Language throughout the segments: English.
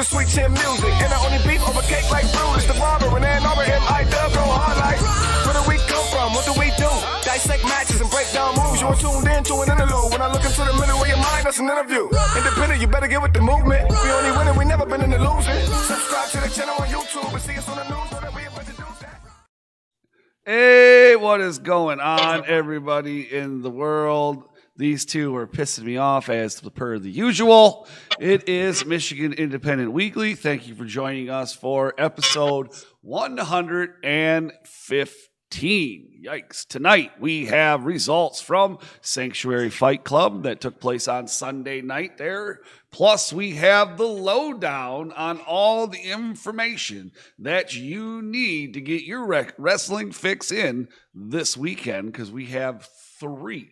the sweet chin music. And I only beef over cake like fruit. It's the barber and Ann Arbor, MIW, go hard like. Where do we come from? What do we do? Dissect matches and break down moves. You're tuned in to an interlude. When I look into the middle of your mind, that's an interview. Independent, you better get with the movement. We only winning, we never been in the losing. Subscribe to the channel on YouTube and see us on the news. Know that we about to do that. Hey, what is going on, everybody in the world? These two are pissing me off as per the usual. It is Michigan Independent Weekly. Thank you for joining us for episode 115. Yikes. Tonight we have results from Sanctuary Fight Club that took place on Sunday night there. Plus we have the lowdown on all the information that you need to get your wrestling fix in this weekend, because we have three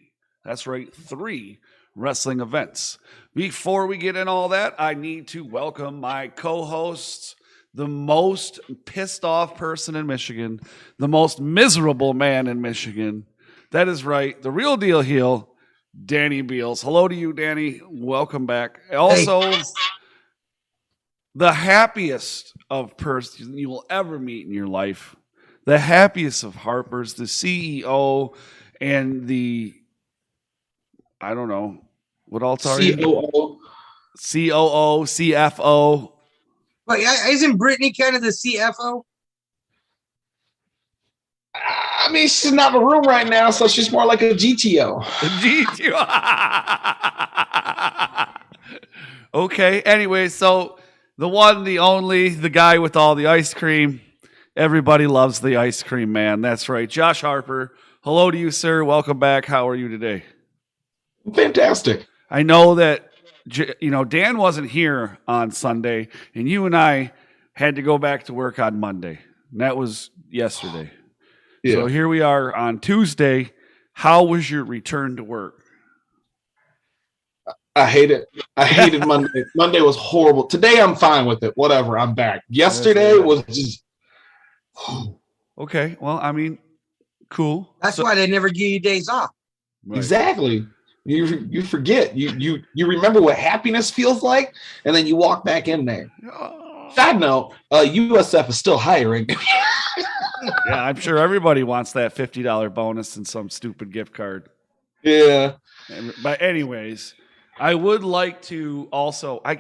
wrestling events. Before we get in all that, I need to welcome my co-hosts, the most pissed off person in Michigan, the most miserable man in Michigan. That is right, the real deal heel, Danny Beals. Hello to you, Danny. Welcome back. Also, the happiest of person you will ever meet in your life, the happiest of Harpers, the CEO and the, I don't know, what else are you? COO, CFO. But isn't Brittany kind of the CFO? I mean, she's not in the room right now, so she's more like a GTO. Okay, anyway, so the one, the only, the guy with all the ice cream. Everybody loves the ice cream man. That's right. Josh Harper. Hello to you, sir. Welcome back. How are you today? Fantastic. I know that, Dan wasn't here on Sunday, and you and I had to go back to work on Monday. And that was yesterday. Yeah. So here we are on Tuesday. How was your return to work? I hate it. I hated Monday. Monday was horrible. Today I'm fine with it. Whatever. I'm back. Yesterday was just. Okay. Well, I mean, cool. That's why they never give you days off. Right. Exactly. You forget. You remember what happiness feels like, and then you walk back in there. Side note, USF is still hiring. Yeah, I'm sure everybody wants that $50 bonus and some stupid gift card. Yeah. But anyways, I would like to also, I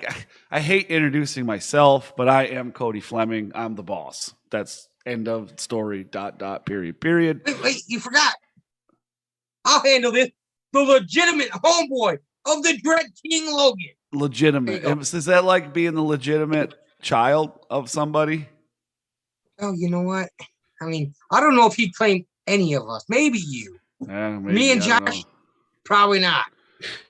hate introducing myself, but I am Cody Fleming. I'm the boss. That's end of story, ... period. Wait, you forgot. I'll handle this. The legitimate homeboy of the Dread King Logan. Legitimate. Is that like being the legitimate child of somebody? Oh, you know what? I mean, I don't know if he'd claim any of us. Maybe you. Maybe, me and Josh, probably not.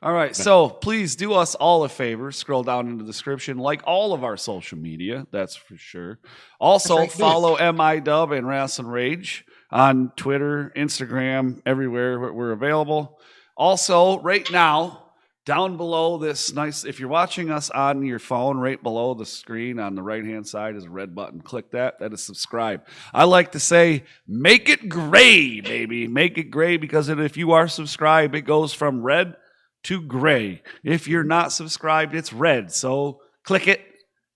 All right, so please do us all a favor. Scroll down in the description, like all of our social media, that's for sure. Also, right, follow MIW and Rasslin Rage on Twitter, Instagram, everywhere we're available. Also, right now, down below this nice, if you're watching us on your phone, right below the screen on the right-hand side is a red button. Click that. That is subscribe. I like to say, make it gray, baby. Make it gray, because if you are subscribed, it goes from red to gray. If you're not subscribed, it's red. So click it,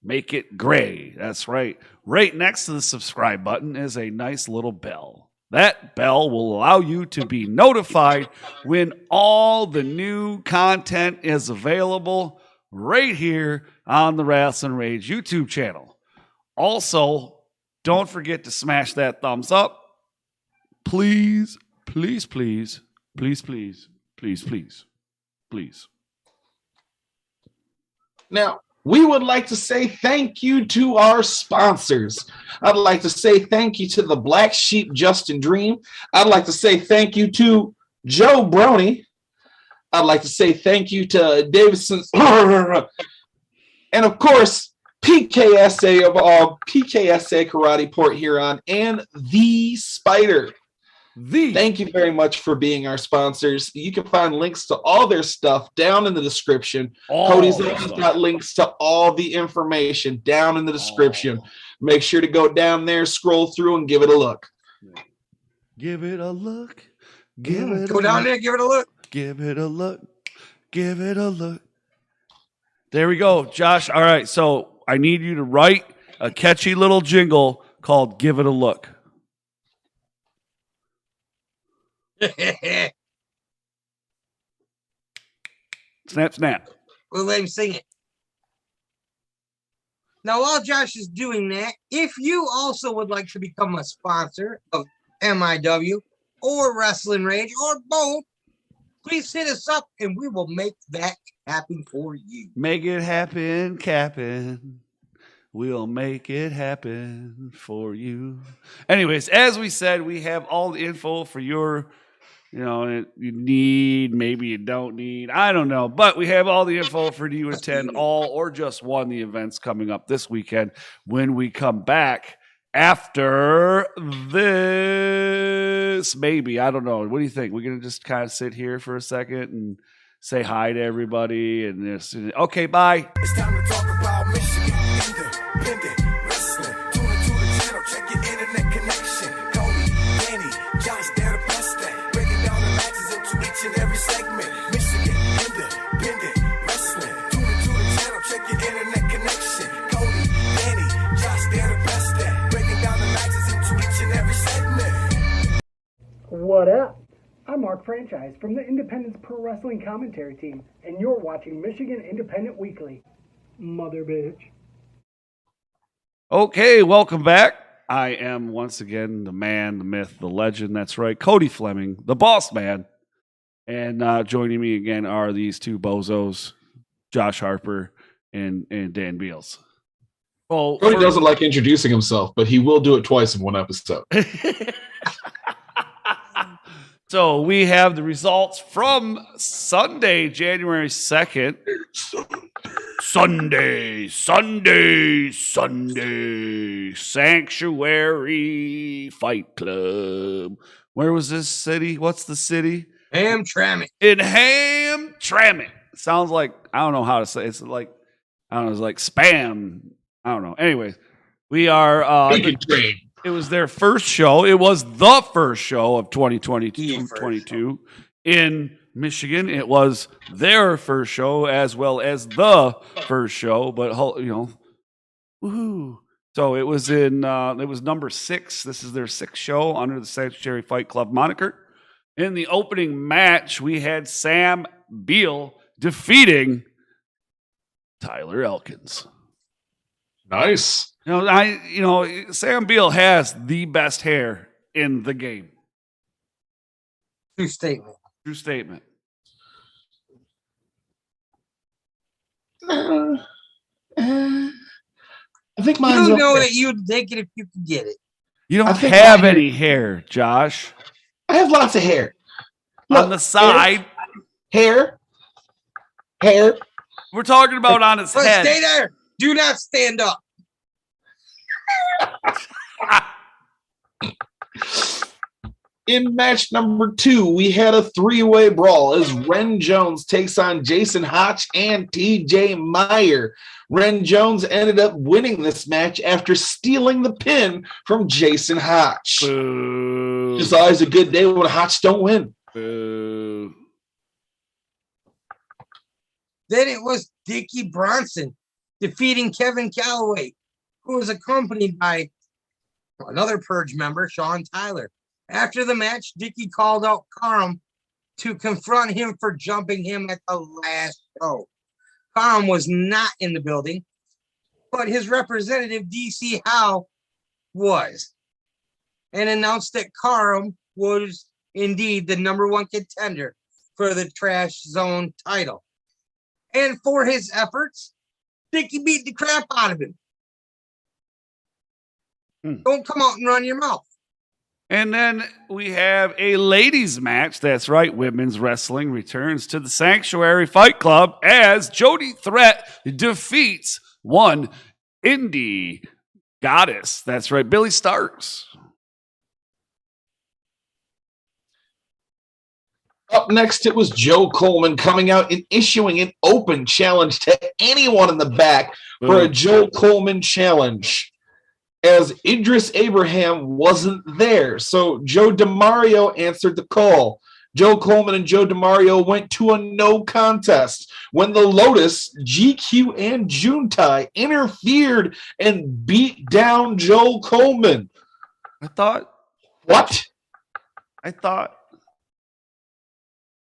make it gray. That's right. Right next to the subscribe button is a nice little bell. That bell will allow you to be notified when all the new content is available right here on the Rasslin Rage YouTube channel. Also, don't forget to smash that thumbs up. Please, please, please, please, please, please, please, please. Now, we would like to say thank you to our sponsors. I'd like to say thank you to the Blacksheep Justin Dream. I'd like to say thank you to Joe Broni. I'd like to say thank you to Davison, and of course, PKSA of all, PKSA Karate Port Huron, and the Spyder. Thank you very much for being our sponsors. You can find links to all their stuff down in the description. Cody's got links to all the information down in the description. Make sure to go down there, scroll through, and give it a look. Give it a look. Go down there, give it a look. Give it a look. Give it a look. There we go, Josh. All right, so I need you to write a catchy little jingle called Give It a Look. Snap, snap. We'll let him sing it. Now, while Josh is doing that, if you also would like to become a sponsor of MIW or Rasslin Rage or both, please hit us up and we will make that happen for you. Make it happen, Cap'n. We'll make it happen for you. Anyways, as we said, we have all the info for your, you need, maybe you don't need, I don't know. But we have all the info for you to attend all or just one of the events coming up this weekend when we come back after this. Maybe, I don't know. What do you think? We're going to just kind of sit here for a second and say hi to everybody. And this. Okay, bye. It's time to talk about Michigan. Independent wrestling. Tune into the channel. Check your internet connection. Cody, Danny, Josh, they're the best at breaking down the matches into each and every segment. Michigan. Independent wrestling. Tune into the channel. Check your internet connection. Cody, Danny, Josh, they're the best at breaking down the matches into each and every segment. What up? I'm Mark Franchise from the Independence Pro Wrestling Commentary Team, and you're watching Michigan Independent Weekly. Mother bitch. Okay, welcome back. I am once again the man, the myth, the legend. That's right, Cody Fleming, the boss man. And joining me again are these two bozos, Josh Harper and Dan Beals. Well, Cody doesn't like introducing himself, but he will do it twice in one episode. So we have the results from Sunday, January 2nd. Sunday. Sanctuary Fight Club. Where was this city? What's the city? Hamtramck. In Hamtramck. Sounds like, I don't know how to say it. It's like, I don't know, it's like spam. I don't know. Anyways, we are... It was their first show. It was the first show of 2022 in Michigan. It was their first show as well as the first show, but woohoo! So it was it was number 6. This is their 6th show under the Sanctuary Fight Club moniker. In the opening match, we had Sam Beale defeating Tyler Elkins. Nice. Sam Beale has the best hair in the game. True statement. True statement. I think mine's You know okay. that you'd take it if you could get it. You don't think have my any hair, Josh. I have lots of hair. On the side. Hair. We're talking about on his But head. stay there. Do not stand up. In match number 2, we had a 3-way brawl as Ren Jones takes on Jason Hotch and TJ Meyer. Ren Jones ended up winning this match after stealing the pin from Jason Hotch. Boo. It's always a good day when Hotch don't win. Boo. Then it was Dicky Bronson defeating Kevin Callaway, who was accompanied by another Purge member, Sean Tyler. After the match, Dicky called out Karam to confront him for jumping him at the last show. Karam was not in the building, but his representative, DC Howe, was, and announced that Karam was indeed the #1 contender for the Trash Zone title. And for his efforts, Dicky beat the crap out of him. Don't come out and run your mouth. And then we have a ladies match. That's right. Women's wrestling returns to the Sanctuary Fight Club as Jody Threat defeats one indie goddess. That's right. Billy Starks. Up next, it was Joe Coleman coming out and issuing an open challenge to anyone in the back for a Joe Coleman challenge, as Idris Abraham wasn't there. So Joe DeMario answered the call. Joe Coleman and Joe DeMario went to a no contest when the Lotus, GQ, and Juntai interfered and beat down Joe Coleman. I thought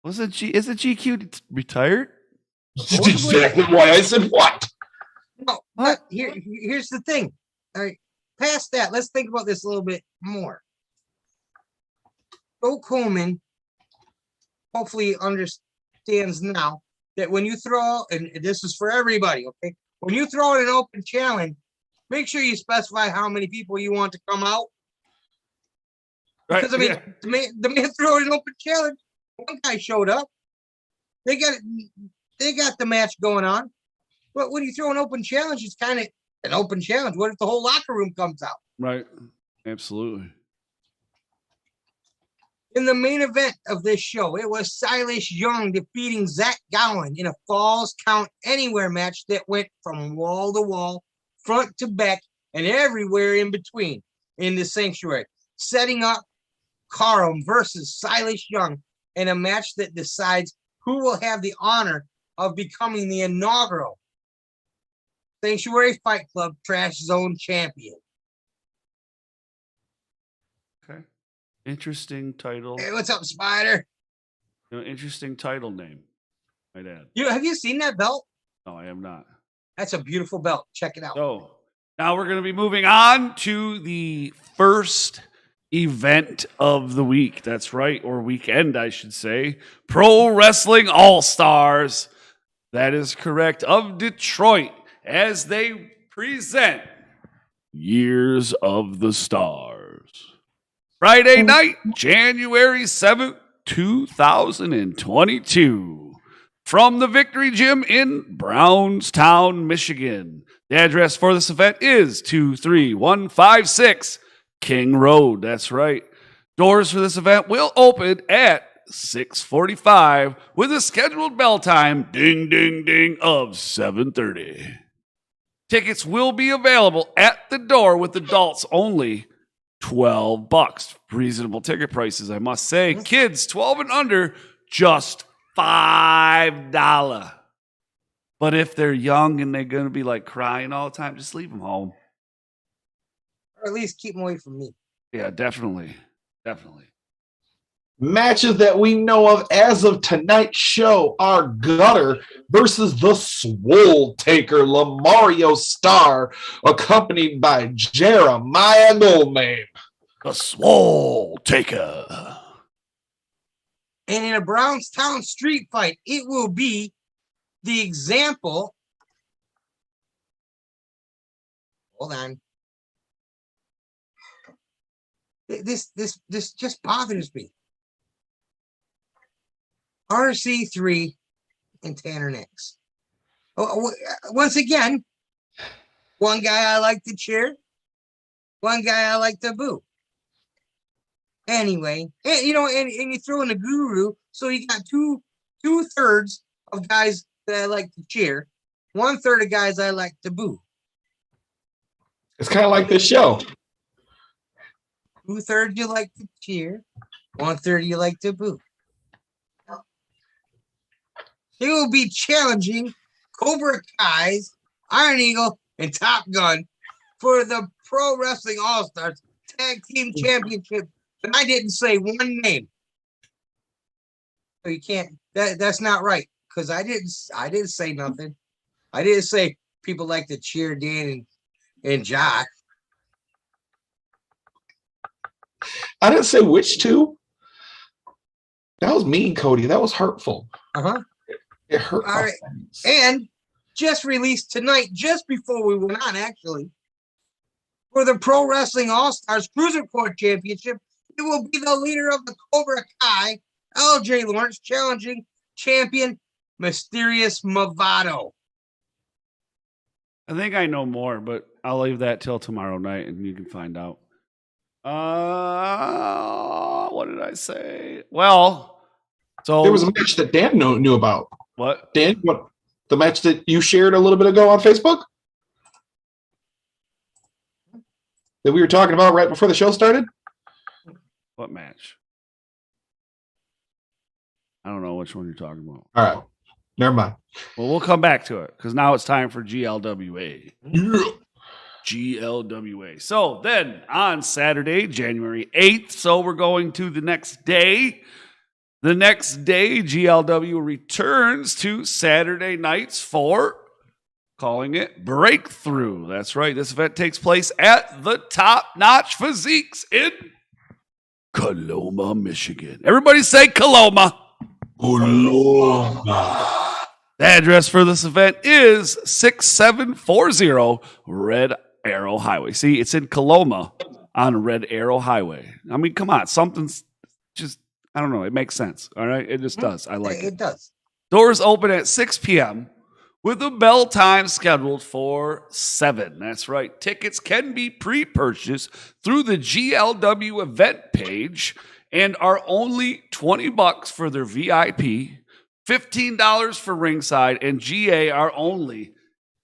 isn't GQ retired? That's exactly why I said what? No, but here's the thing. All right, past that, let's think about this a little bit more. Joe Coleman hopefully understands now that when you throw, and this is for everybody, okay? When you throw in an open challenge, make sure you specify how many people you want to come out. Because I mean, the man threw in an open challenge. One guy showed up. They got the match going on. But when you throw an open challenge, it's kind of an open challenge. What if the whole locker room comes out? Right. Absolutely. In the main event of this show, it was Silas Young defeating Zach Gowan in a Falls Count Anywhere match that went from wall to wall, front to back, and everywhere in between in the sanctuary, setting up Karam versus Silas Young in a match that decides who will have the honor of becoming the inaugural Sanctuary Fight Club Trash Zone champion. Okay. Interesting title. Hey, what's up, Spyder? Interesting title name, my dad. Have you seen that belt? No, I have not. That's a beautiful belt. Check it out. So now we're going to be moving on to the first event of the week. That's right, or weekend, I should say. Pro Wrestling All-Stars. That is correct. Of Detroit, as they present Years of the Stars. Friday night, January 7th, 2022. From the Victory Gym in Brownstown, Michigan. The address for this event is 23156 King Road. That's right. Doors for this event will open at 6:45 with a scheduled bell time, ding, ding, ding, of 7:30. Tickets will be available at the door with adults only $12. Reasonable ticket prices, I must say. Kids 12 and under, just $5. But if they're young and they're going to be like crying all the time, just leave them home. Or at least keep them away from me. Yeah, definitely. Definitely. Matches that we know of as of tonight's show are Gutter versus the Swole Taker, Lamario Star, accompanied by Jeremiah Goldman. The Swole Taker. And in a Brownstown street fight, it will be the example. Hold on. This just bothers me. RC3 and Tanner Nix. Once again, one guy I like to cheer, one guy I like to boo. Anyway, and you throw in a guru, so you got two-thirds of guys that I like to cheer, 1/3 of guys I like to boo. It's kind of like this show. 2/3 you like to cheer, 1/3 you like to boo. He will be challenging Cobra Kai's, Iron Eagle, and Top Gun for the Pro Wrestling All-Stars Tag Team Championship. And I didn't say one name. So you can't, that's not right. Because I didn't say nothing. I didn't say people like to cheer Dan and Josh. I didn't say which two. That was mean, Cody. That was hurtful. Uh-huh. It hurt. All right. And just released tonight, just before we went on, actually, for the Pro Wrestling All-Stars Cruiserweight Championship, it will be the leader of the Cobra Kai, LJ Lawrence, challenging champion Mysterious Movado. I think I know more, but I'll leave that till tomorrow night and you can find out. What did I say? Well, so there was a match that Dan knew about. What? Dan, what the match that you shared a little bit ago on Facebook? That we were talking about right before the show started? What match? I don't know which one you're talking about. All right. Never mind. Well, we'll come back to it because now it's time for GLWA. Yeah. GLWA. So then on Saturday, January 8th, so we're going to the next day. The next day, GLW returns to Saturday nights for calling it Breakthrough. That's right. This event takes place at the Top Notch Physiques in Coloma, Michigan. Everybody say Coloma. Coloma. The address for this event is 6740 Red Arrow Highway. See, it's in Coloma on Red Arrow Highway. I mean, come on. Something's just, I don't know. It makes sense. All right. It just does. I like it. It does. Doors open at 6 p.m. with a bell time scheduled for 7. That's right. Tickets can be pre-purchased through the GLW event page and are only $20 for their VIP, $15 for ringside, and GA are only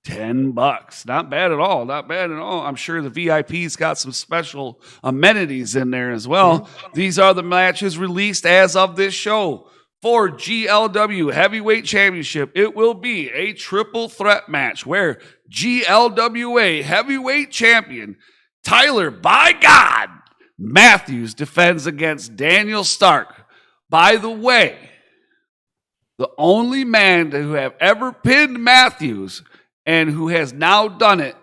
$10. Not bad at all. Not bad at all. I'm sure the VIP's got some special amenities in there as well. These are the matches released as of this show. For GLW Heavyweight Championship, it will be a triple threat match where GLWA Heavyweight Champion Tyler, by God, Matthews defends against Daniel Stark. By the way, the only man who have ever pinned Matthews and who has now done it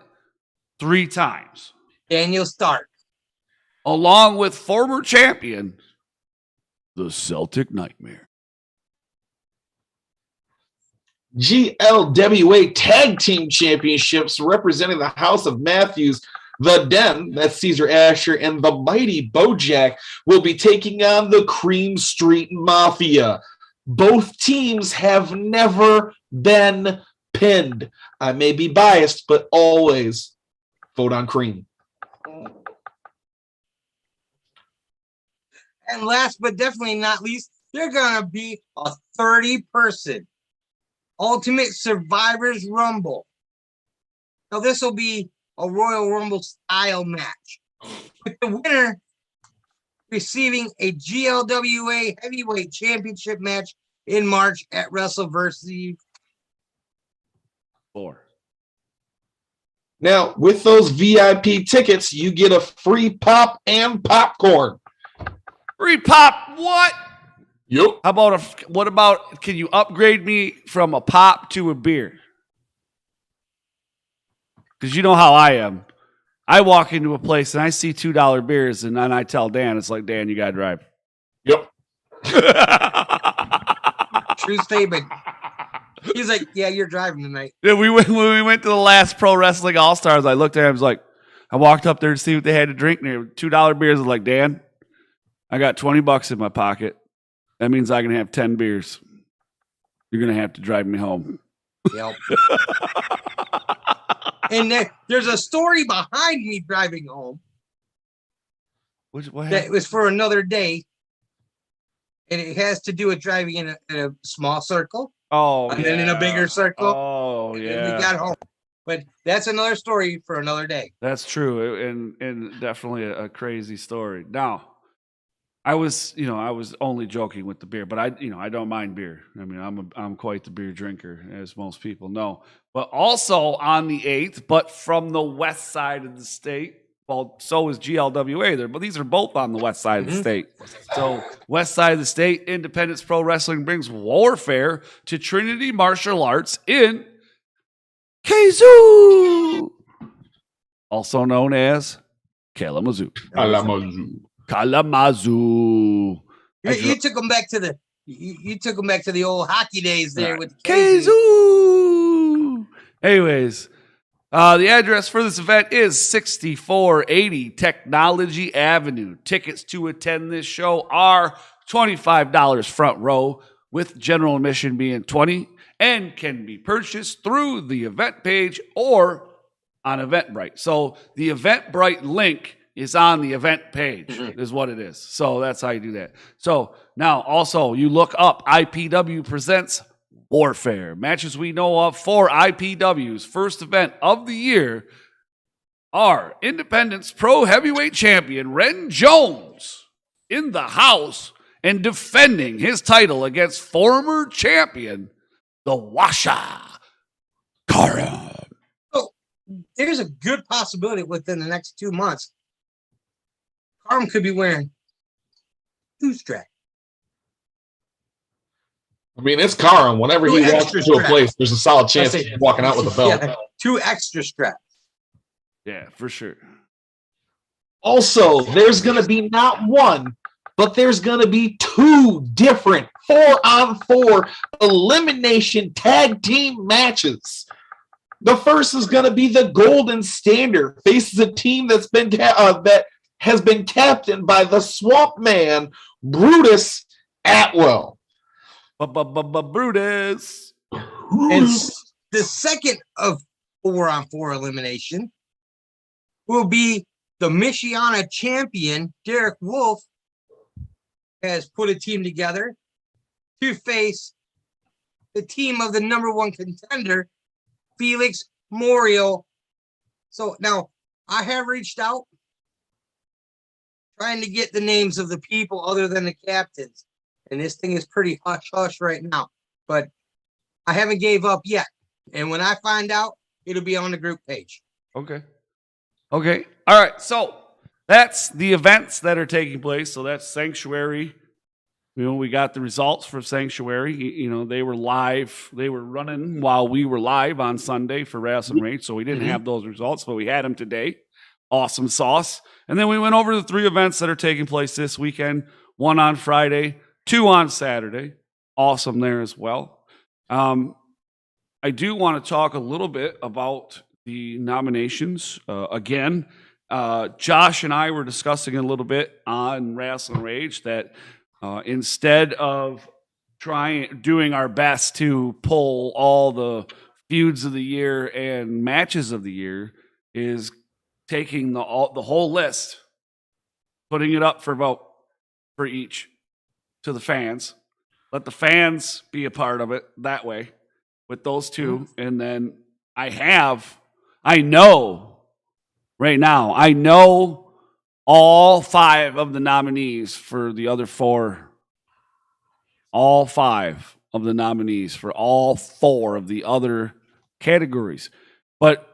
3 times. Daniel Stark. Along with former champion, the Celtic Nightmare. GLWA Tag Team Championships representing the House of Matthews. The Den, that's Caesar Asher, and the Mighty Bojack will be taking on the Cream Street Mafia. Both teams have never been pinned. I may be biased, but always vote on Cream. And last but definitely not least, they're going to be a 30-person Ultimate Survivors Rumble. Now, this will be a Royal Rumble style match, with the winner receiving a GLWA Heavyweight Championship match in March at WrestleVersary 4. Now, with those VIP tickets, you get a free pop and popcorn. Free pop, what? Yep. What about, can you upgrade me from a pop to a beer? Because you know how I am. I walk into a place and I see $2 beers, and then I tell Dan, it's like, Dan, you got to drive. Yep. True statement. He's like, yeah, you're driving tonight. Yeah, when we went to the last Pro Wrestling All-Stars, I looked at him, I was like, I walked up there to see what they had to drink, and they were $2 beers. I was like, Dan, I got $20 in my pocket. That means I can have 10 beers. You're going to have to drive me home. Yep. And there's a story behind me driving home. What that was for another day. And it has to do with driving in a small circle. Oh, and then in a bigger circle. Oh, and yeah. we got home. But that's another story for another day. That's true. And definitely a crazy story. Now, I was only joking with the beer, but I don't mind beer. I mean, I'm quite the beer drinker, as most people know. But also on the 8th, but from the west side of the state, well, so is GLWA there, but these are both on the west side of the state. So west side of the state, Independence Pro Wrestling brings Warfare to Trinity Martial Arts in Kazoo, also known as Kalamazoo. Kalamazoo. You took them back to the old hockey days there with Kazoo. Anyways, the address for this event is 6480 Technology Avenue. Tickets to attend this show are $25 front row, with general admission being $20, and can be purchased through the event page or on Eventbrite. So the Eventbrite link is on the event page, is what it is. So that's how you do that. So now also you look up IPW presents Warfare. Matches we know of for IPW's first event of the year are Independence Pro Heavyweight Champion Ren Jones in the house and defending his title against former champion, the Washa Kara. So there's a good possibility within the next 2 months, Karam could be wearing 2 straps. I mean, it's Karam. Whenever he walks into a place, there's a solid chance he's walking out with a belt. Yeah, 2 extra straps. Yeah, for sure. Also, there's going to be not one, but there's going to be 2 different 4-on-4 elimination tag team matches. The first is going to be the Golden Standard faces a team that has been captained by the Swamp Man, Brutus Atwell. Brutus. And the second of 4-on-4 elimination will be the Michiana champion, Derek Wolf, has put a team together to face the team of the #1 contender, Felix Morial. So now I have reached out trying to get the names of the people other than the captains. And this thing is pretty hush-hush right now. But I haven't gave up yet. And when I find out, it'll be on the group page. Okay. All right. So that's the events that are taking place. So that's Sanctuary. We got the results for Sanctuary. They were live. They were running while we were live on Sunday for Rasslin Rage. So we didn't have those results, but we had them today. Awesome sauce. And then we went over the 3 events that are taking place this weekend. 1 on Friday, 2 on Saturday. Awesome there as well. I do want to talk a little bit about the nominations. Again, Josh and I were discussing a little bit on Rasslin Rage that instead of doing our best to pull all the feuds of the year and matches of the year, is taking the whole list, putting it up for each to the fans. Let the fans be a part of it that way with those 2. And then I know all 5 of the nominees for the other 4. All 5 of the nominees for all 4 of the other categories. But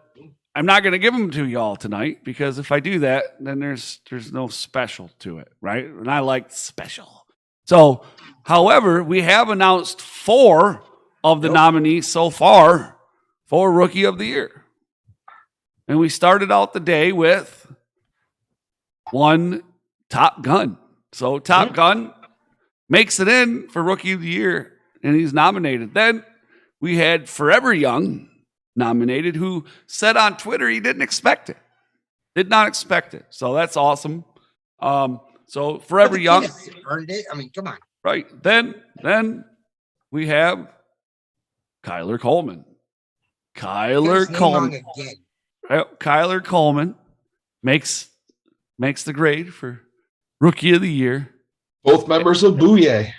I'm not going to give them to y'all tonight, because if I do that, then there's no special to it, right? And I like special. So, however, we have announced 4 of the nominees so far for Rookie of the Year. And we started out the day with 1 Top Gun. So Top Gun makes it in for Rookie of the Year, and he's nominated. Then we had Forever Young nominated, who said on Twitter he didn't expect it. Did not expect it. So that's awesome. So Forever Young earned it. I mean, come on. Right. Then we have Kyler Coleman. Kyler Coleman makes the grade for Rookie of the Year. Both members of Booyah.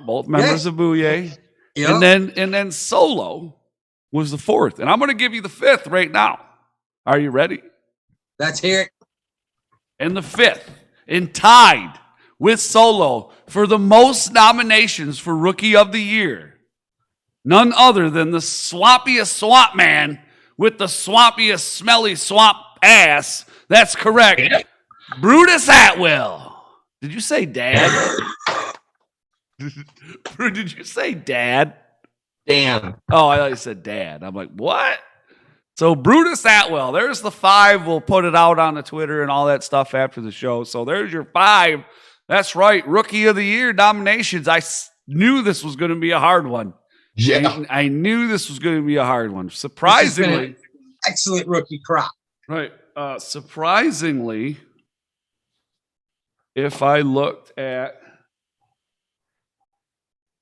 Both members of Booyah. Yep. And then Solo was the 4th. And I'm going to give you the 5th right now. Are you ready? Let's hear it. And the 5th, and tied with Solo for the most nominations for Rookie of the Year, none other than the swampiest swamp man with the swampiest smelly swamp ass. That's correct. Brutus Atwell. Did you say dad? Did you say dad? Dan. Oh, I thought you said dad. I'm like, what? So Brutus Atwell, there's the 5. We'll put it out on the Twitter and all that stuff after the show. So there's your 5. That's right. Rookie of the Year nominations. I knew this was going to be a hard one. Yeah. I knew this was going to be a hard one. Surprisingly. Excellent rookie crop. Right. Surprisingly, if I looked at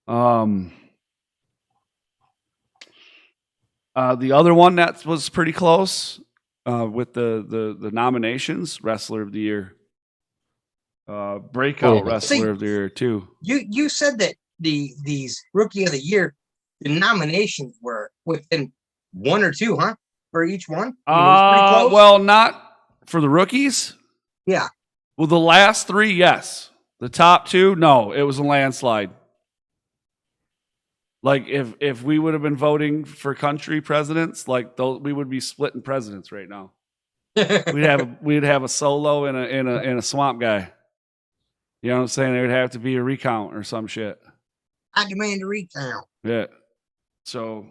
the other one that was pretty close with the nominations, Wrestler of the Year, Breakout Wrestler of the Year too. You said that these Rookie of the Year, the nominations were within 1 or 2, huh? For each one? Well, not for the rookies. Yeah. Well, the last 3, yes. The top two? No, it was a landslide. Like if we would have been voting for country presidents, like those, we would be splitting presidents right now. We'd have a Solo and a Swamp Guy. You know what I'm saying? There would have to be a recount or some shit. I demand a recount. Yeah. So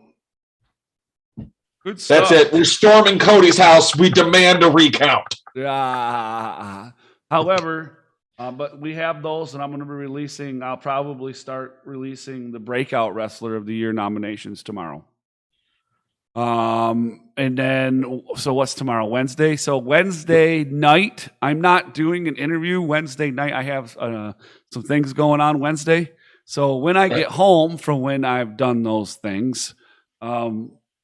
good stuff. That's it. We're storming Cody's house. We demand a recount. Yeah. However, but we have those, and I'm going to be releasing. I'll probably start releasing the Breakout Wrestler of the Year nominations tomorrow. And then, so what's tomorrow? Wednesday. So Wednesday night, I'm not doing an interview. Wednesday night, I have some things going on Wednesday. So when I get home from when I've done those things, I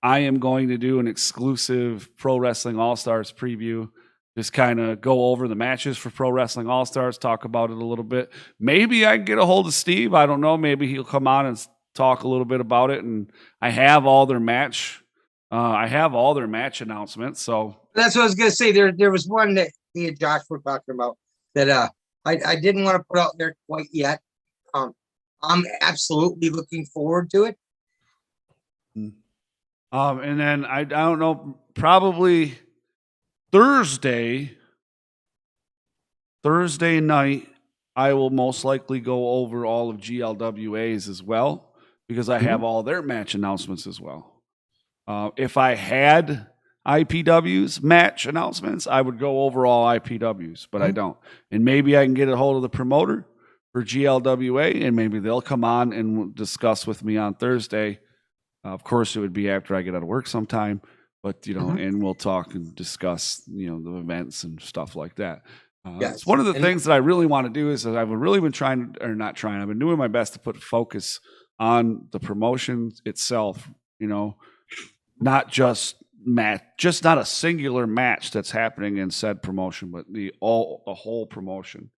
am going to do an exclusive Pro Wrestling All-Stars preview. Just kind of go over the matches for Pro Wrestling All-Stars, talk about it a little bit. Maybe I can get a hold of Steve. I don't know. Maybe he'll come on and talk a little bit about it. And I have all their match. I have all their match announcements. So that's what I was going to say. There was one that me and Josh were talking about that I didn't want to put out there quite yet. I'm absolutely looking forward to it. And then I don't know, probably Thursday night, I will most likely go over all of GLWA's as well, because I have all their match announcements as well. If I had IPW's match announcements, I would go over all IPW's, but I don't. And maybe I can get a hold of the promoter for GLWA, and maybe they'll come on and discuss with me on Thursday. Of course, it would be after I get out of work sometime, but, you know, and we'll talk and discuss, you know, the events and stuff like that. It's one of the things that I really want to do is that I've really been I've been doing my best to put focus on the promotion itself, you know, not just not a singular match that's happening in said promotion, but the whole promotion.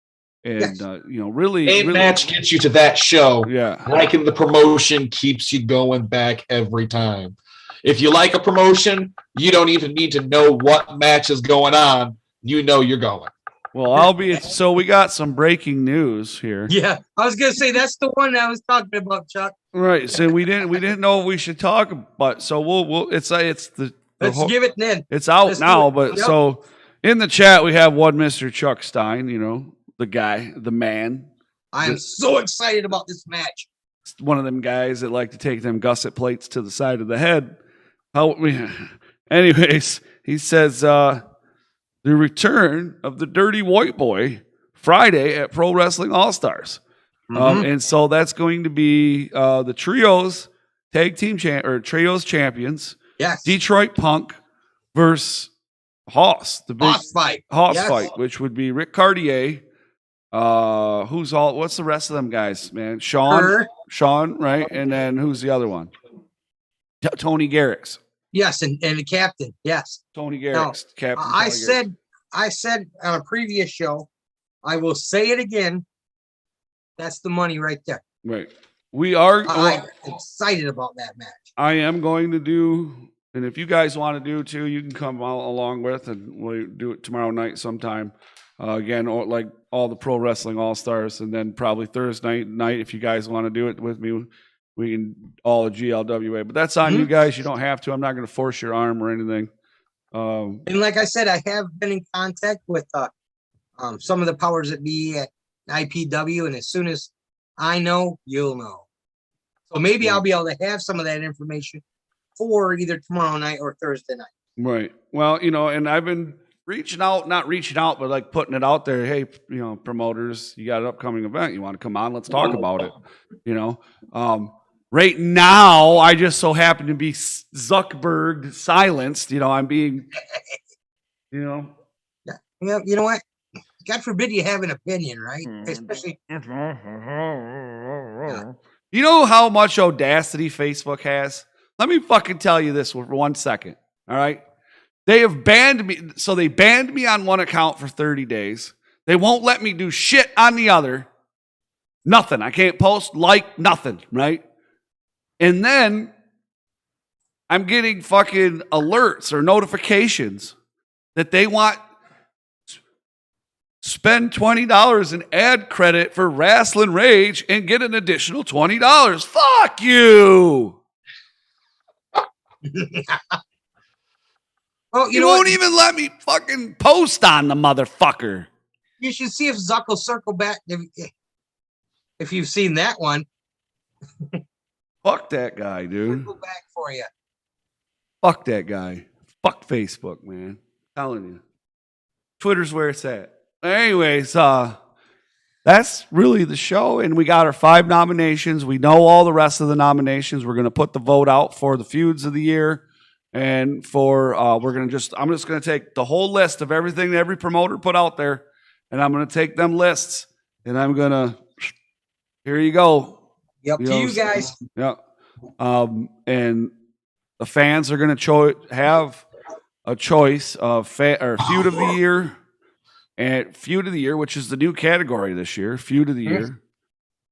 And, you know, really match gets you to that show. Yeah. Liking the promotion keeps you going back every time. If you like a promotion, you don't even need to know what match is going on. You know you're going. Well, so we got some breaking news here. Yeah. I was going to say, that's the one I was talking about, Chuck. Right. So we didn't know what we should talk about. So we'll let's give it then. It's out now, but so in the chat we have one Mr. Chuck Stein, you know, the guy, the man. I am so excited about this match. One of them guys that like to take them gusset plates to the side of the head. Anyways, he says the return of the Dirty White Boy Friday at Pro Wrestling All-Stars. And so that's going to be the Trios Tag Team Trios Champions. Yes. Detroit Punk versus Hoss. The big Hoss fight, which would be Rick Cartier. What's the rest of them guys, man? Sean, right? And then who's the other one? Tony Garrix. Yes, and the captain. Yes. Tony Garrix. Captain. I said on a previous show, I will say it again. That's the money right there. Right. I'm excited about that match. I am going to do, and if you guys want to do it too, you can come along with, and we'll do it tomorrow night sometime. Again, like all the Pro Wrestling All-Stars, and then probably Thursday night, if you guys want to do it with me, we can all of GLWA. But that's on you guys. You don't have to. I'm not going to force your arm or anything. And like I said, I have been in contact with some of the powers that be at IPW, and as soon as I know, you'll know. So maybe I'll be able to have some of that information for either tomorrow night or Thursday night. Right. Well, you know, and I've been not reaching out, but like putting it out there. Hey, you know, promoters, you got an upcoming event. You want to come on? Let's talk about it. You know, right now, I just so happen to be Zuckerberg silenced. You know, I'm being, you know. Yeah. You know what? God forbid you have an opinion, right? Especially. You know how much audacity Facebook has? Let me fucking tell you this for 1 second. All right. They have banned me. So they banned me on one account for 30 days. They won't let me do shit on the other. Nothing. I can't post, nothing. Right. And then I'm getting fucking alerts or notifications that they want Spend $20 in ad credit for Rasslin Rage and get an additional $20. Fuck you. Oh, You won't even let me fucking post on the motherfucker. You should see if Zuck will circle back if you've seen that one. Fuck that guy, dude. Circle back for you. Fuck that guy. Fuck Facebook, man. I'm telling you. Twitter's where it's at. Anyways, that's really the show. And we got our 5 nominations. We know all the rest of the nominations. We're going to put the vote out for the feuds of the year. And for, I'm just going to take the whole list of everything that every promoter put out there. And I'm going to take them lists. And I'm going to, here you go. Yep, to you guys. Yeah. And the fans are going to have a choice of feud of the year and feud of the year, which is the new category this year, feud of the year.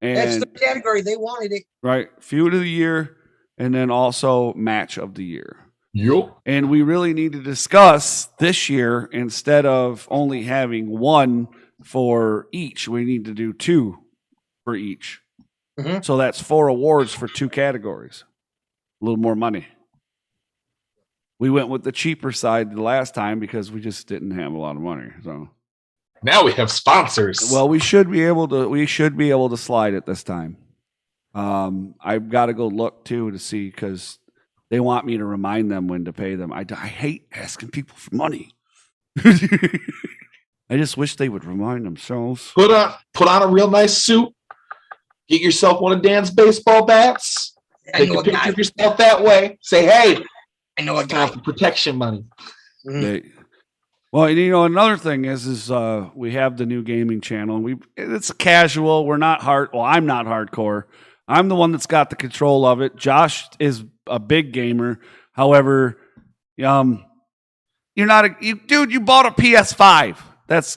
And that's the category. They wanted it. Right. Feud of the year. And then also match of the year. Yep. And we really need to discuss this year, instead of only having one for each, we need to do 2 for each. Mm-hmm. So that's 4 awards for 2 categories. A little more money. We went with the cheaper side the last time because we just didn't have a lot of money. So now we have sponsors. well, we should be able to slide it this time. I've got to go look too to see, because they want me to remind them when to pay them. I hate asking people for money. I just wish they would remind themselves. Put on a real nice suit. Get yourself one of Dan's baseball bats. Take a picture of yourself that way. Say, hey, I know a it's guy. time for protection money. Well, another thing is we have the new gaming channel, and it's casual. We're not I'm not hardcore. I'm the one that's got the control of it. Josh is a big gamer. However, you're not you bought a PS5. That's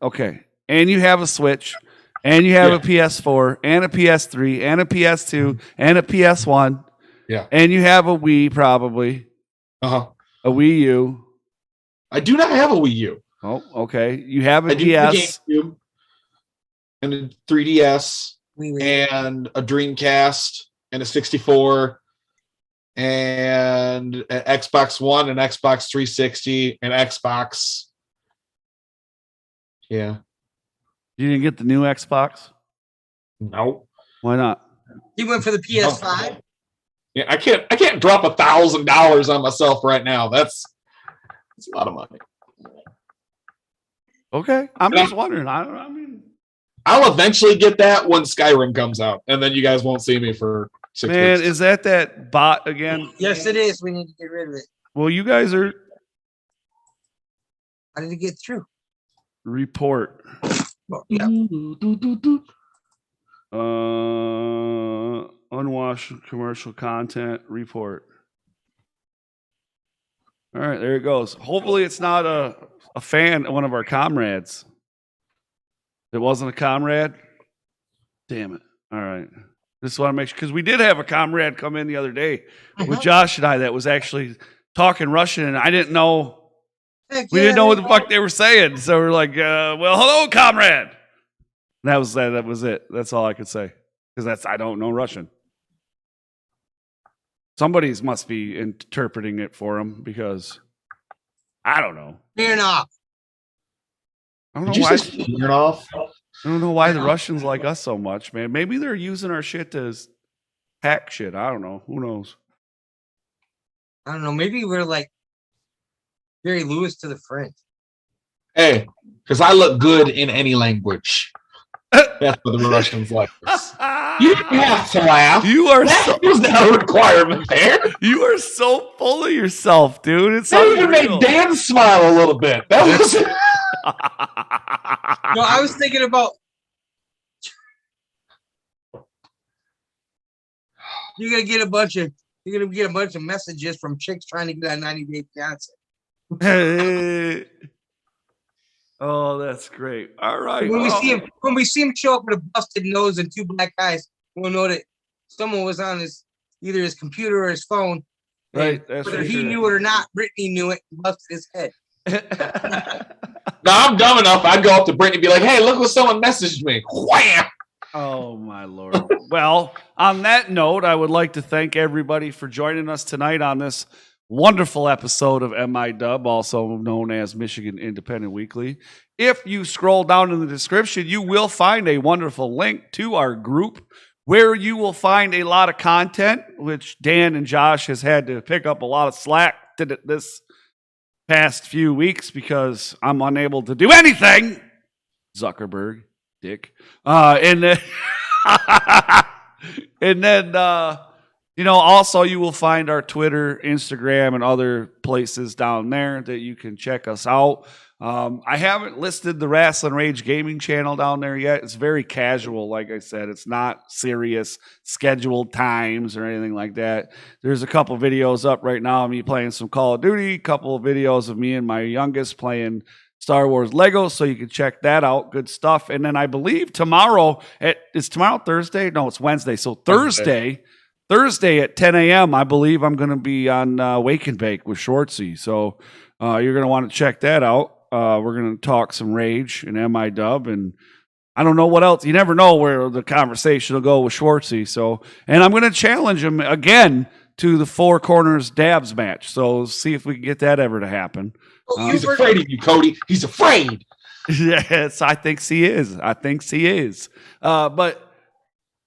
okay. And you have a Switch, and you have a PS4 and a PS3 and a PS2 and a PS1. Yeah. And you have a Wii, probably. Uh-huh. A Wii U. I do not have a Wii U. Oh, okay. You have a I do have a DS. GameCube and a 3DS and a Dreamcast and a 64 and an Xbox One, an Xbox 360, an Xbox. Yeah. You didn't get the new Xbox? No. Why not? He went for the PS5. Yeah, I can't drop $1,000 on myself right now. That's a lot of money. Okay. I'm just wondering. I mean, I'll eventually get that when Skyrim comes out, and then you guys won't see me for 6 man, weeks. is that bot again? Yes, it is. We need to get rid of it. Well, you guys are How did it get through? report. Well, yeah. Unwashed commercial content report. All right, there it goes. Hopefully it's not a fan, one of our comrades. It wasn't a comrade? Damn it. All right. Just want to make sure, because we did have a comrade come in the other day with Josh and I that was actually talking Russian, and I didn't know. We didn't know what the fuck they were saying. So we're like, well, hello, comrade. And that was it. That's all I could say. Because I don't know Russian. Somebody's must be interpreting it for him, because I don't know. Turn off. I don't Did know you why. say turn off? I don't know why the Russians like us so much, man. Maybe they're using our shit to hack shit. I don't know. Who knows? I don't know. Maybe we're like Jerry Lewis to the French. Hey, because I look good in any language. That's what the Russians like us. You didn't have to laugh. You are That was not a requirement there. You are so full of yourself, dude. It's That even unreal. made Dan smile a little bit. That was No, I was thinking about you're gonna get a bunch of messages from chicks trying to get on 90 Day Fiance. Oh, that's great. All right. When we see him show up with a busted nose and 2 black eyes, we'll know that someone was on either his computer or his phone. Right. That's whether for he sure. knew it or not, Brittany knew it and busted his head. No, I'm dumb enough. I'd go up to Brittany and be like, hey, look what someone messaged me. Wham! Oh, my Lord. Well, on that note, I would like to thank everybody for joining us tonight on this wonderful episode of MIW, also known as Michigan Independent Weekly. If you scroll down in the description, you will find a wonderful link to our group where you will find a lot of content, which Dan and Josh has had to pick up a lot of slack this past few weeks because I'm unable to do anything. Zuckerberg. Dick. And then, also you will find our Twitter, Instagram, and other places down there that you can check us out. I haven't listed the Rasslin Rage gaming channel down there yet. It's very casual. Like I said, it's not serious scheduled times or anything like that. There's a couple videos up right now of me playing some Call of Duty, a couple of videos of me and my youngest playing Star Wars Lego, so you can check that out. Good stuff. And then I believe tomorrow, is tomorrow Thursday? No, it's Wednesday. So Thursday at 10 a.m., I believe I'm going to be on Wake and Bake with Schwartzy. So you're going to want to check that out. We're going to talk some Rage and MIW, and I don't know what else. You never know where the conversation will go with Schwartzy. So, and I'm going to challenge him again to the Four Corners Dabs match. So see if we can get that ever to happen. He's afraid of you, Cody. He's afraid. Yes, I think he is. But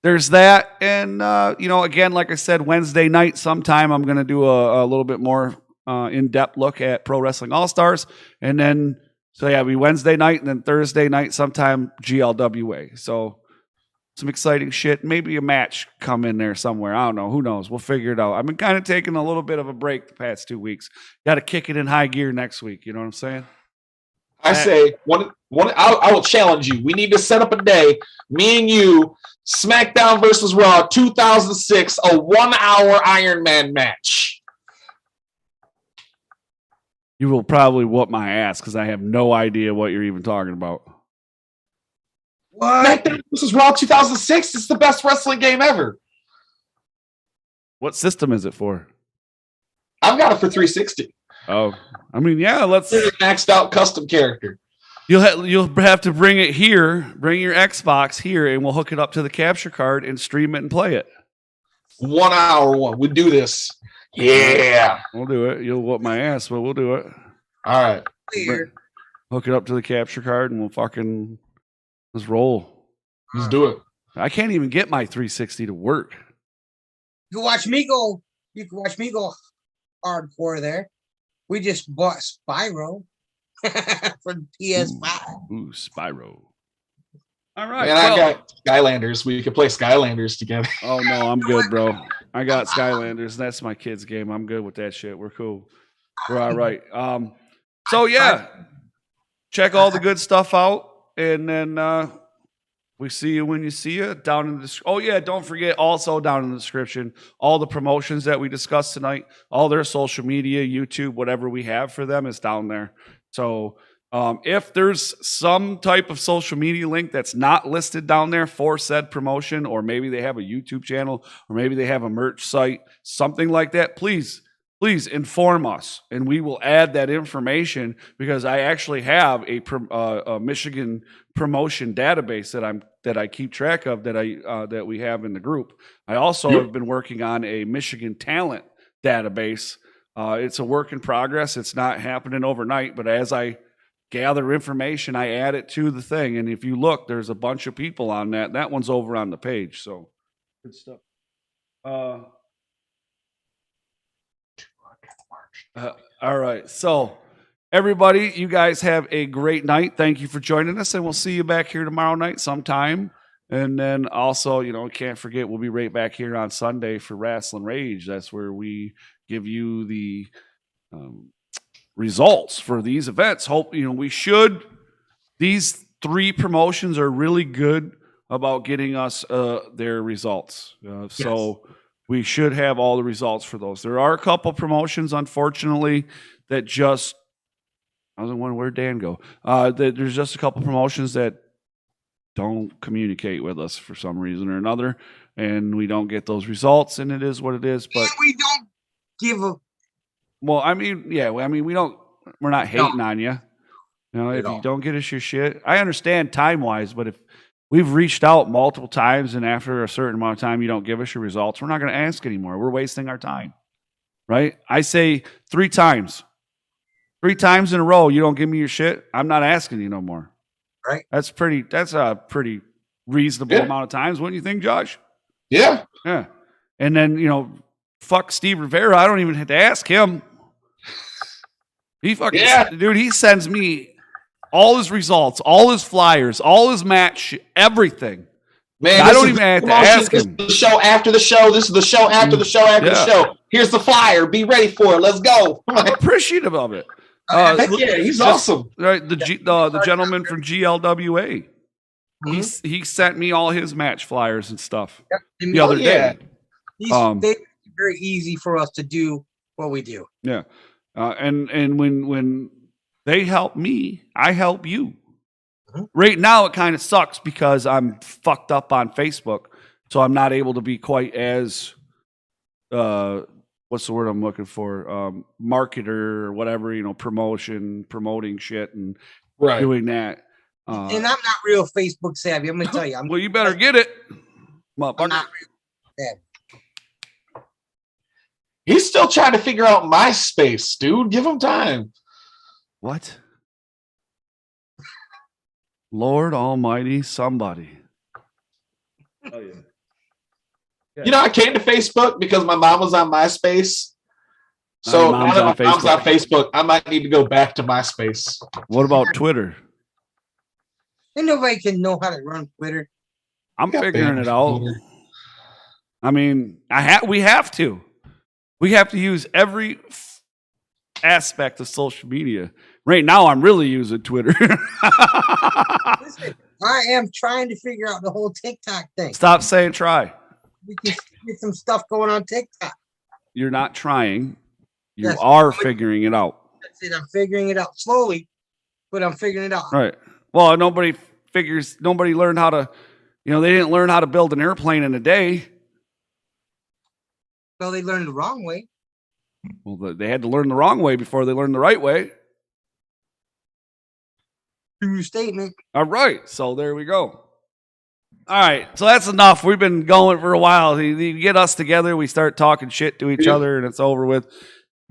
there's that. And, again, like I said, Wednesday night sometime I'm going to do a little bit more in-depth look at Pro Wrestling All-Stars. And then, it'll be Wednesday night and then Thursday night sometime GLWA. So some exciting shit. Maybe a match come in there somewhere. I don't know. Who knows? We'll figure it out. I've been kind of taking a little bit of a break the past 2 weeks. Got to kick it in high gear next week. You know what I'm saying? I say, I will challenge you. We need to set up a day, me and you, SmackDown versus Raw 2006, a 1-hour Iron Man match. You will probably whoop my ass because I have no idea what you're even talking about. What? SmackDown versus Raw 2006 is the best wrestling game ever. What system is it for? I've got it for 360. Oh, I mean, yeah, let's. Maxed out custom character. You'll have to bring it here. Bring your Xbox here, and we'll hook it up to the capture card and stream it and play it. 1 hour one. We do this. Yeah, we'll do it. You'll whoop my ass, but we'll do it. All right. Hook it up to the capture card, and let's roll. Let's do it. I can't even get my 360 to work. You can watch me go. You can watch me go hardcore there. We just bought Spyro for PS5. Ooh, Spyro. All right. And I got Skylanders. We could play Skylanders together. Oh, no, I'm good, bro. I got Skylanders. That's my kid's game. I'm good with that shit. We're cool. We're all right. So, yeah. Check all the good stuff out. And then we see you when you see you down in the. Oh, yeah. Don't forget also down in the description, all the promotions that we discussed tonight, all their social media, YouTube, whatever we have for them is down there. So, if there's some type of social media link that's not listed down there for said promotion, or maybe they have a YouTube channel, or maybe they have a merch site, something like that, please inform us, and we will add that information because I actually have a Michigan promotion database that I keep track of that we have in the group. I also have been working on a Michigan talent database. It's a work in progress. It's not happening overnight, but as I gather information, I add it to the thing. And if you look, there's a bunch of people on that. That one's over on the page. So good stuff. All right. So everybody, you guys have a great night. Thank you for joining us, and we'll see you back here tomorrow night sometime. And then also, can't forget, we'll be right back here on Sunday for Rasslin Rage. That's where we give you the results for these events. These 3 promotions are really good about getting us their results. So we should have all the results for those. There are a couple promotions, unfortunately, that just, I was wondering where'd Dan go? There's just a couple promotions that don't communicate with us for some reason or another, and we don't get those results, and it is what it is. But and we don't give a. Well, I mean, yeah, we don't. We're not hating on you. You know, if you don't get us your shit, I understand time-wise, but if we've reached out multiple times and after a certain amount of time you don't give us your results, we're not going to ask anymore. We're wasting our time, right? I say 3 times. 3 times in a row, you don't give me your shit, I'm not asking you no more. Right. That's a pretty reasonable amount of times, wouldn't you think, Josh? Yeah. Yeah. And then, you know, fuck Steve Rivera. I don't even have to ask him. He fucking, dude, he sends me all his results, all his flyers, all his match, everything. Man, I don't even have to ask him. This is the show after the show. This is the show after the show after the show. Here's the flyer. Be ready for it. Let's go. I'm appreciative of it. He's awesome. Right, the gentleman from GLWA. He sent me all his match flyers and stuff the other day. It's very easy for us to do what we do. Yeah. And when they help me, I help you. Right now, it kind of sucks because I'm fucked up on Facebook, so I'm not able to be quite as what's the word I'm looking for? Marketer or whatever, you know, promoting shit and doing that. And I'm not real Facebook savvy. I'm gonna tell you. Well, you better get it. I'm not real savvy. He's still trying to figure out MySpace, dude. Give him time. What? Lord Almighty, somebody. Oh, yeah. You know, I came to Facebook because my mom was on MySpace. So now that my mom's on Facebook, I might need to go back to MySpace. What about Twitter? And nobody can know how to run Twitter. I'm figuring it out. I mean, we have to. We have to use every aspect of social media. Right now, I'm really using Twitter. Listen, I am trying to figure out the whole TikTok thing. Stop saying try. We can get some stuff going on TikTok. You're not trying. You are figuring it out. That's it. I'm figuring it out slowly, but I'm figuring it out. Right. Well, nobody learned how to, they didn't learn how to build an airplane in a day. So they learned the wrong way. Well, they had to learn the wrong way before they learned the right way. True statement. All right. So there we go. All right. So that's enough. We've been going for a while. You get us together, we start talking shit to each other, and it's over with.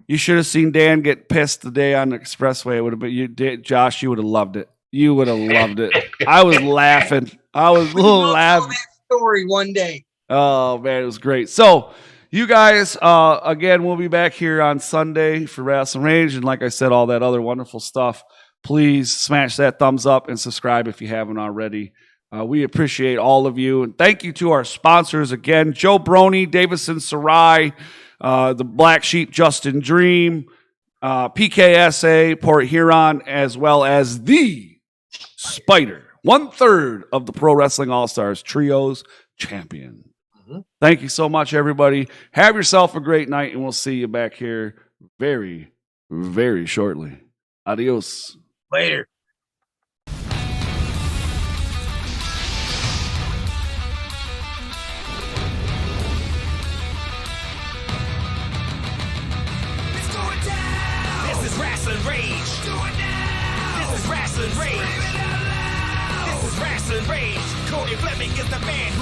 You should have seen Dan get pissed the day on the expressway. It would have been Josh. You would have loved it. You would have loved it. I was laughing. I was laughing. That story one day. Oh man, it was great. So you guys, again, we'll be back here on Sunday for Rasslin Rage, and like I said, all that other wonderful stuff. Please smash that thumbs up and subscribe if you haven't already. We appreciate all of you, and thank you to our sponsors again: Joe Broni, Davison Sarai, the Blacksheep, Justin Dream, PKSA, Port Huron, as well as the Spyder, 1/3 of the Pro Wrestling All-Stars Trios champion. Thank you so much, everybody. Have yourself a great night, and we'll see you back here very, very shortly. Adios. Later. This is Rasslin Rage. Do it now. This is Rasslin Rage. This is Rasslin Rage. Cody Fleming is the man.